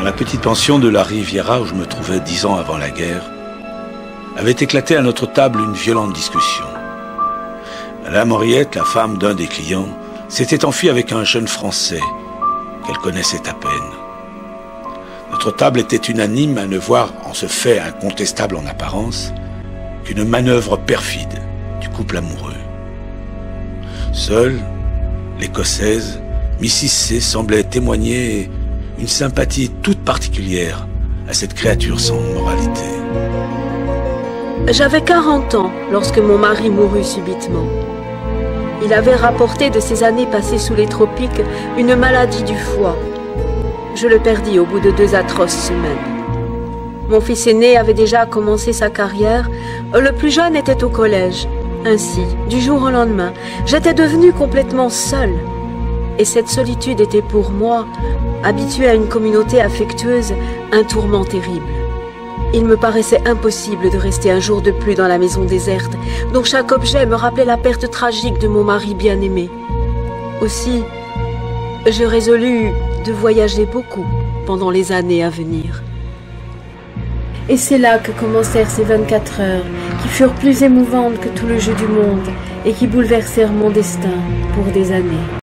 la petite pension de la Riviera où je me trouvais 10 ans avant la guerre, avait éclaté à notre table une violente discussion. Madame Henriette, la femme d'un des clients, s'était enfuie avec un jeune Français qu'elle connaissait à peine. Notre table était unanime à ne voir en ce fait incontestable en apparence qu'une manœuvre perfide du couple amoureux. Seule, l'Écossaise, Mrs. C semblait témoigner une sympathie toute particulière à cette créature sans moralité. J'avais 40 ans lorsque mon mari mourut subitement. Il avait rapporté de ses années passées sous les tropiques une maladie du foie. Je le perdis au bout de 2 atroces semaines. Mon fils aîné avait déjà commencé sa carrière, le plus jeune était au collège. Ainsi, du jour au lendemain, j'étais devenue complètement seule. Et cette solitude était pour moi, habituée à une communauté affectueuse, un tourment terrible. Il me paraissait impossible de rester un jour de plus dans la maison déserte, dont chaque objet me rappelait la perte tragique de mon mari bien-aimé. Aussi, je résolus de voyager beaucoup pendant les années à venir. Et c'est là que commencèrent ces 24 heures, qui furent plus émouvantes que tout le jeu du monde et qui bouleversèrent mon destin pour des années.